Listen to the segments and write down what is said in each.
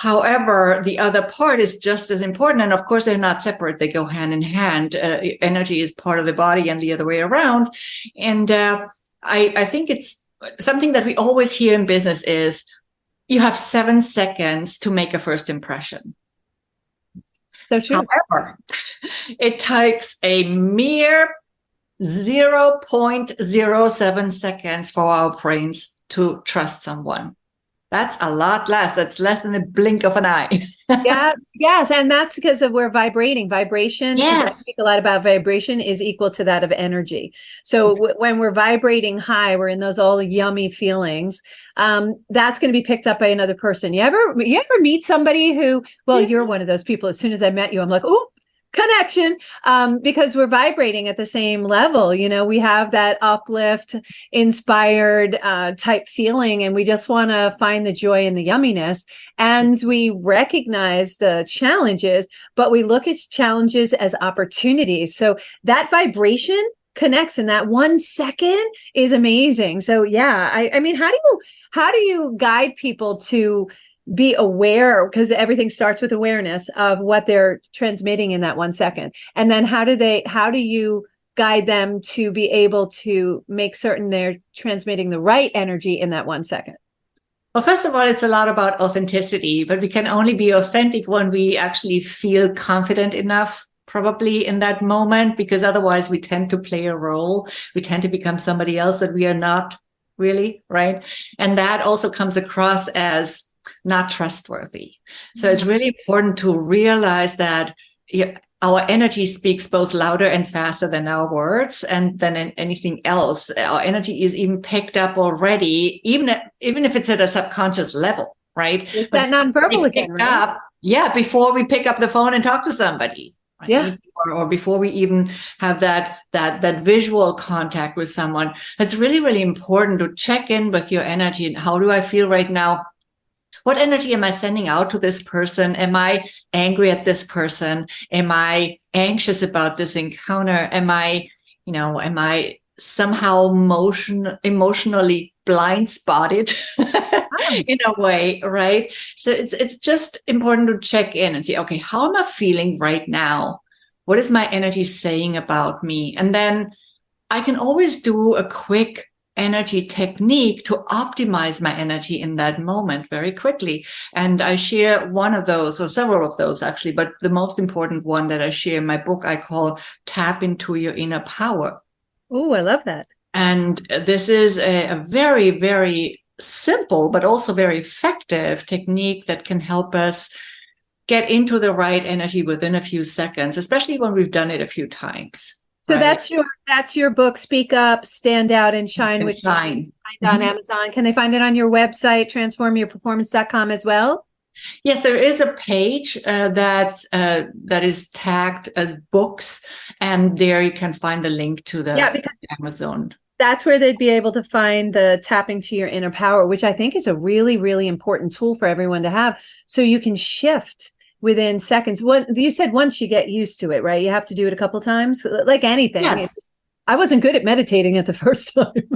However, the other part is just as important. And of course, they're not separate. They go hand in hand. Energy is part of the body and the other way around. And I think it's something that we always hear in business is you have 7 seconds to make a first impression. So true. However, it takes a mere 0.07 seconds for our brains to trust someone. That's a lot less. That's less than a blink of an eye. Yes. And that's because of we're vibrating. Vibration, yes. I speak a lot about vibration, is equal to that of energy. So when we're vibrating high, we're in those all yummy feelings. That's going to be picked up by another person. You ever meet somebody who, well, you're one of those people. As soon as I met you, I'm like, oh, connection, because we're vibrating at the same level. We have that uplift, inspired type feeling, and we just want to find the joy and the yumminess. And we recognize the challenges, but we look at challenges as opportunities. So that vibration connects, and that 1 second is amazing. So yeah, I mean, how do you guide people to be aware, because everything starts with awareness of what they're transmitting in that 1 second, and then how do you guide them to be able to make certain they're transmitting the right energy in that 1 second? Well, first of all, it's a lot about authenticity, but we can only be authentic when we actually feel confident enough, probably in that moment, because otherwise we tend to play a role. We tend to become somebody else that we are not really, right? And that also comes across as not trustworthy. So it's really important to realize that our energy speaks both louder and faster than our words and than anything else. Our energy is even picked up already, even if it's at a subconscious level, right? It's that nonverbal again, right? Before we pick up the phone and talk to somebody. Right? Yeah. Or before we even have that visual contact with someone. It's really, really important to check in with your energy. And how do I feel right now? What energy am I sending out to this person? Am I angry at this person? Am I anxious about this encounter? Am I somehow emotionally blind spotted in a way, right? So it's just important to check in and see, okay, how am I feeling right now? What is my energy saying about me? And then I can always do a quick energy technique to optimize my energy in that moment very quickly. And I share one of those, or several of those actually, but the most important one that I share in my book, I call Tap Into Your Inner Power. Oh, I love that. And this is a very, very simple, but also very effective technique that can help us get into the right energy within a few seconds, especially when we've done it a few times. So right. That's your book, Speak Up, Stand Out, and Shine, which you can find on Amazon. Can they find it on your website, transformyourperformance.com as well? Yes, there is a page that is tagged as books, and there you can find the link to the Amazon. That's where they'd be able to find the tapping to your inner power, which I think is a really, really important tool for everyone to have, so you can shift within seconds. What you said, once you get used to it, right? You have to do it a couple of times, like anything. Yes. I wasn't good at meditating at the first time.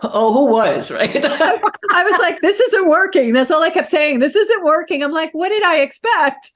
Oh, who was, right? I was like, this isn't working. That's all I kept saying. This isn't working. I'm like, what did I expect?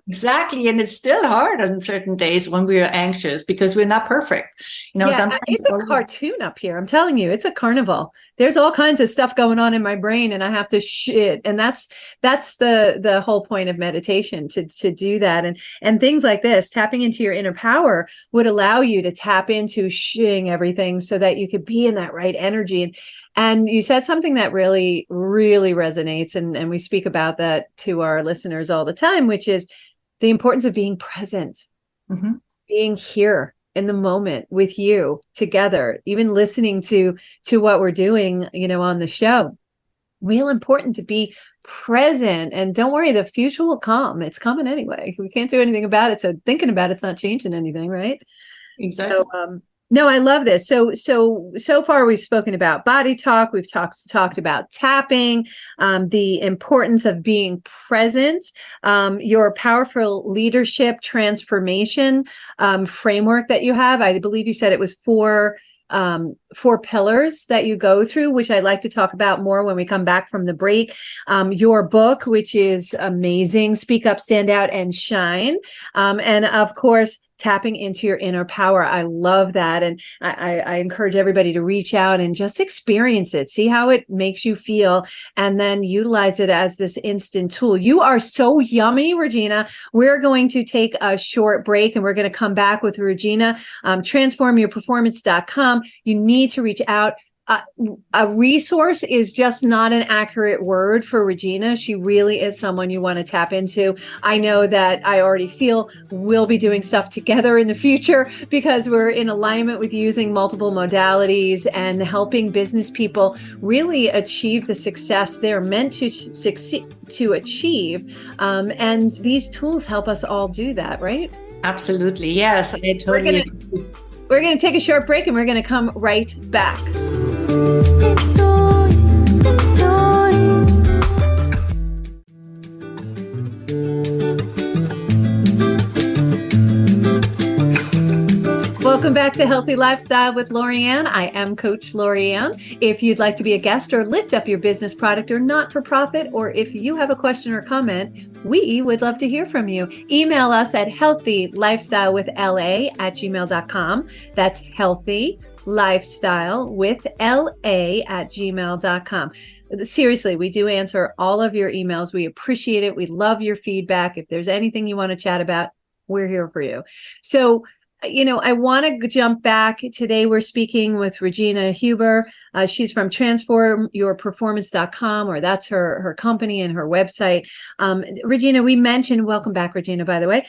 Exactly. And it's still hard on certain days when we are anxious because we're not perfect. Sometimes it's a cartoon up here. I'm telling you, it's a carnival. There's all kinds of stuff going on in my brain and I have to shit. And that's the whole point of meditation, to do that. And things like this, tapping into your inner power, would allow you to tap into shitting everything so that you could be in that right energy. And you said something that really, really resonates. And we speak about that to our listeners all the time, which is the importance of being present, being here in the moment with you together, even listening to what we're doing, on the show. Real important to be present. And don't worry, the future will come. It's coming anyway. We can't do anything about it. So thinking about it's not changing anything, right? Exactly. So, no, I love this. So far we've spoken about body talk. We've talked about tapping, the importance of being present, your powerful leadership transformation framework that you have. I believe you said it was 4 four pillars that you go through, which I'd like to talk about more when we come back from the break. Your book, which is amazing, Speak Up, Stand Out, and Shine. And of course, tapping into your inner power. I love that. And I encourage everybody to reach out and just experience it, see how it makes you feel, and then utilize it as this instant tool. You are so yummy, Regina. We're going to take a short break and we're going to come back with Regina. Transformyourperformance.com. You need to reach out. A resource is just not an accurate word for Regina. She really is someone you want to tap into. I know that I already feel we'll be doing stuff together in the future because we're in alignment with using multiple modalities and helping business people really achieve the success they're meant to succeed to achieve. And these tools help us all do that, right? Absolutely. Yes, I totally agree. We're going to take a short break and we're going to come right back. Welcome back to Healthy Lifestyle with Lorianne. I am Coach Lorianne. If you'd like to be a guest or lift up your business, product, or not-for-profit, or if you have a question or comment, we would love to hear from you. Email us at healthylifestylewithla@gmail.com. That's healthylifestylewithla@gmail.com. Seriously, we do answer all of your emails. We appreciate it. We love your feedback. If there's anything you want to chat about, we're here for you. So, I want to jump back. Today, we're speaking with Regina Huber. She's from transformyourperformance.com, or that's her company and her website. Regina, we mentioned, welcome back, Regina, by the way.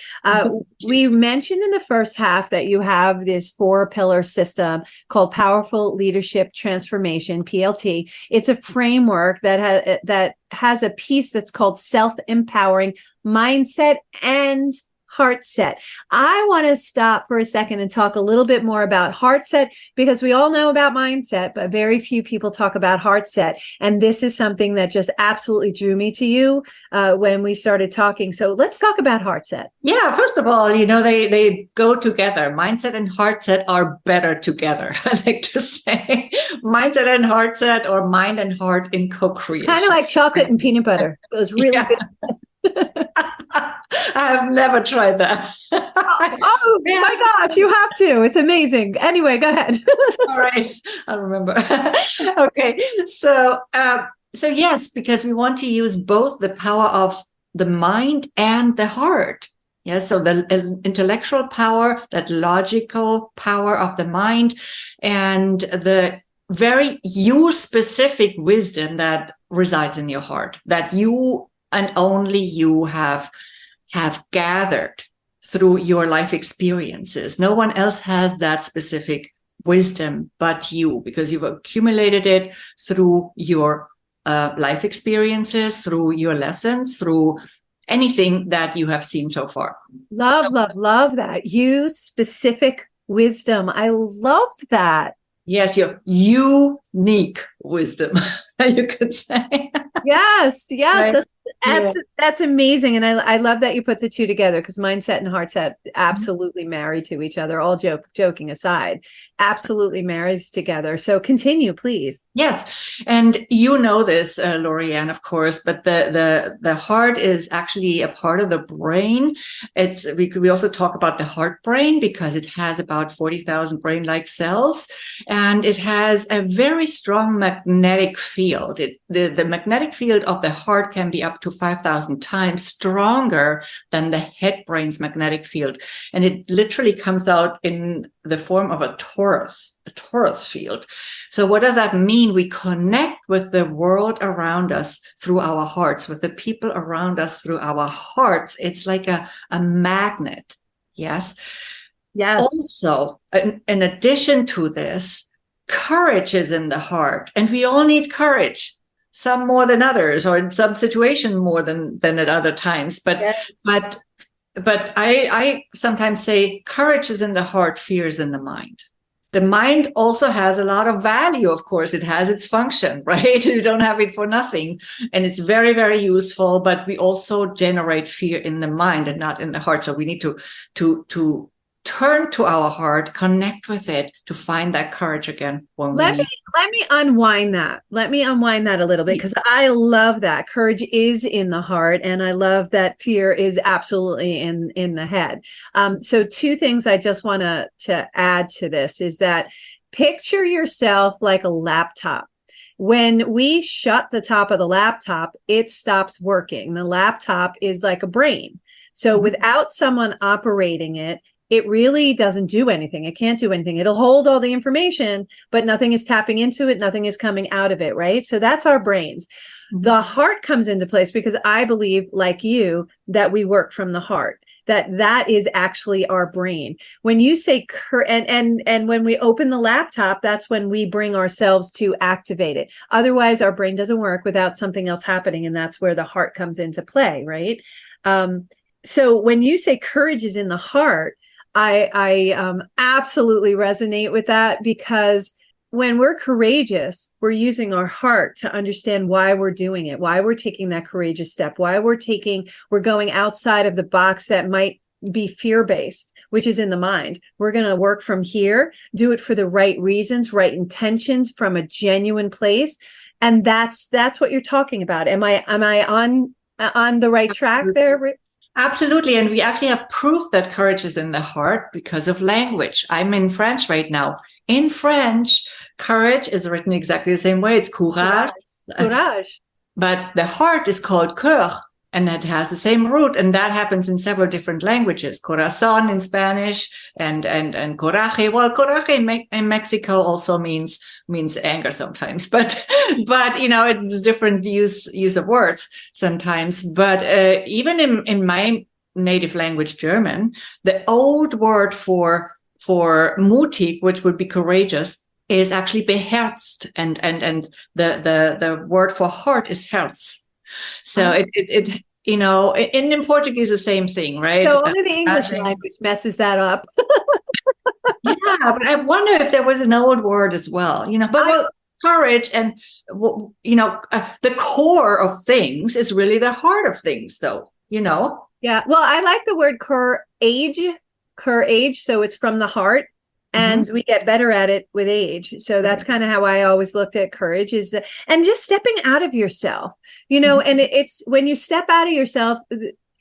We mentioned in the first half that you have this 4-pillar system called Powerful Leadership Transformation, PLT. It's a framework that has a piece that's called self-empowering mindset and Heartset. I want to stop for a second and talk a little bit more about Heartset, because we all know about mindset, but very few people talk about Heartset. And this is something that just absolutely drew me to you when we started talking. So let's talk about Heartset. Yeah, first of all, they go together. Mindset and Heartset are better together. I like to say mindset and Heartset, or mind and heart in co-creation. Kind of like chocolate and peanut butter. It goes really good. I've never tried that. Oh my gosh, you have to. It's amazing. Anyway, go ahead. All right, I'll remember. Okay, so yes, because we want to use both the power of the mind and the heart. Yeah, so the intellectual power, that logical power of the mind, and the very you-specific wisdom that resides in your heart, that you and only you have gathered through your life experiences. No one else has that specific wisdom but you, because you've accumulated it through your life experiences, through your lessons, through anything that you have seen so far. Love that. You specific wisdom. I love that. Yes, your unique wisdom, you could say. Yes. Right? That's amazing. And I love that you put the two together, because mindset and Heartset absolutely married to each other, all joking aside, absolutely marries together. So continue, please. Yes. And you know this, Lorianne, of course, but the heart is actually a part of the brain. We also talk about the heart brain because it has about 40,000 brain-like cells, and it has a very strong magnetic field. The magnetic field of the heart can be up to 5,000 times stronger than the head brain's magnetic field. And it literally comes out in the form of a torus field. So what does that mean? We connect with the world around us through our hearts, with the people around us through our hearts. It's like a magnet. Yes. Yes. Also, in addition to this, courage is in the heart, and we all need courage. Some more than others, or in some situation more than at other times. But yes. but I sometimes say courage is in the heart, fear is in the mind. The mind also has a lot of value, of course. It has its function, right? You don't have it for nothing. And it's very, very useful, but we also generate fear in the mind and not in the heart. So we need to turn to our heart, connect with it to find that courage again when we need. Let me unwind that. Let me unwind that a little bit, because I love that courage is in the heart, and I love that fear is absolutely in the head. So two things I just want to add to this is that picture yourself like a laptop. When we shut the top of the laptop, it stops working. The laptop is like a brain. So without someone operating it, it really doesn't do anything. It can't do anything. It'll hold all the information, but nothing is tapping into it. Nothing is coming out of it, right? So that's our brains. The heart comes into place because I believe, like you, that we work from the heart, that is actually our brain. When you say, and when we open the laptop, that's when we bring ourselves to activate it. Otherwise, our brain doesn't work without something else happening. And that's where the heart comes into play, right? So when you say courage is in the heart, I absolutely resonate with that, because when we're courageous, we're using our heart to understand why we're doing it, why we're taking that courageous step, why we're going outside of the box that might be fear-based, which is in the mind. We're going to work from here, do it for the right reasons, right intentions, from a genuine place. And that's what you're talking about. Am I on the right track there? Absolutely. And we actually have proof that courage is in the heart because of language. I'm in France right now. In French, courage is written exactly the same way. It's courage. Courage. But the heart is called cœur, and that has the same root. And that happens in several different languages. Corazón in Spanish and coraje. Well, coraje in Mexico also means anger sometimes, but it's different use of words sometimes. But even in my native language, German, the old word for mutig, which would be courageous, is actually beherzt, and the word for heart is Herz. So it in Portuguese the same thing, right? So only the English language messes that up. Yeah, but I wonder if there was an old word as well, but courage and, the core of things is really the heart of things, though, Yeah. Well, I like the word courage. So it's from the heart, and we get better at it with age. So that's kind of how I always looked at courage, and just stepping out of yourself, and it's when you step out of yourself,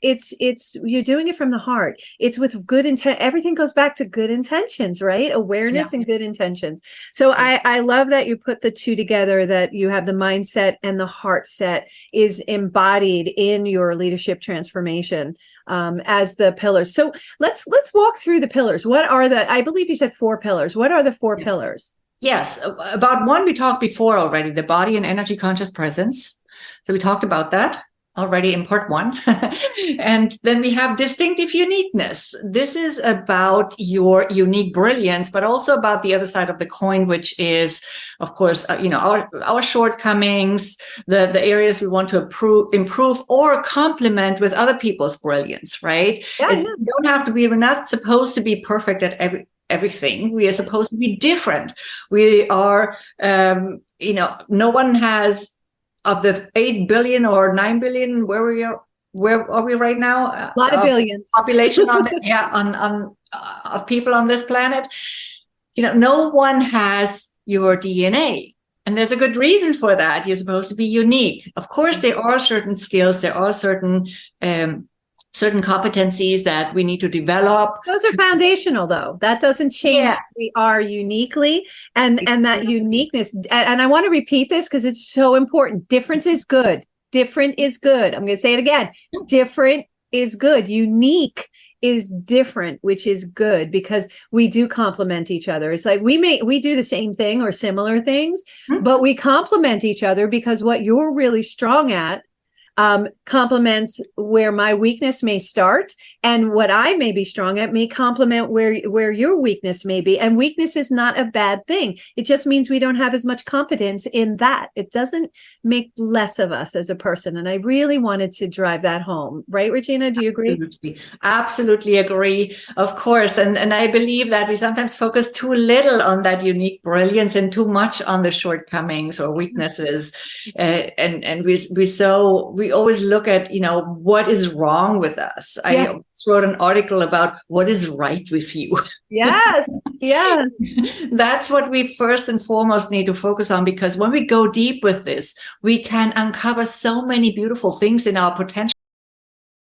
it's you're doing it from the heart. It's with good intent. Everything goes back to good intentions, right? Awareness and good intentions. So I love that you put the two together, that you have the mindset and the heart set is embodied in your leadership transformation as the pillars. So let's walk through the pillars. What are I believe you said 4 pillars. What are the 4 pillars? Yes. About one we talked before already, the body and energy conscious presence. So we talked about that already in part 1. And then we have distinctive uniqueness. This is about your unique brilliance, but also about the other side of the coin, which is, of course, our shortcomings, the areas we want to improve or complement with other people's brilliance, right? Yeah. We're not supposed to be perfect at everything. We are supposed to be different. We are, no one has, of the 8 billion or 9 billion, where are we right now? A lot of billions. Population of people on this planet. No one has your DNA. And there's a good reason for that. You're supposed to be unique. Of course, there are certain skills, there are certain competencies that we need to develop. Those are foundational, though. That doesn't change who we are uniquely, and that uniqueness. And I want to repeat this because it's so important. Difference is good. Different is good. I'm going to say it again. Different is good. Unique is different, which is good, because we do complement each other. It's like we do the same thing or similar things, but we complement each other, because what you're really strong at complements where my weakness may start, and what I may be strong at may complement where your weakness may be. And weakness is not a bad thing. It just means we don't have as much competence in that. It doesn't make less of us as a person. And I really wanted to drive that home. Right, Regina? Do you agree? Absolutely agree. Of course. And I believe that we sometimes focus too little on that unique brilliance and too much on the shortcomings or weaknesses. And we we always look at, what is wrong with us. I wrote an article about what is right with you. Yes. Yes. That's what we first and foremost need to focus on, because when we go deep with this, we can uncover so many beautiful things in our potential.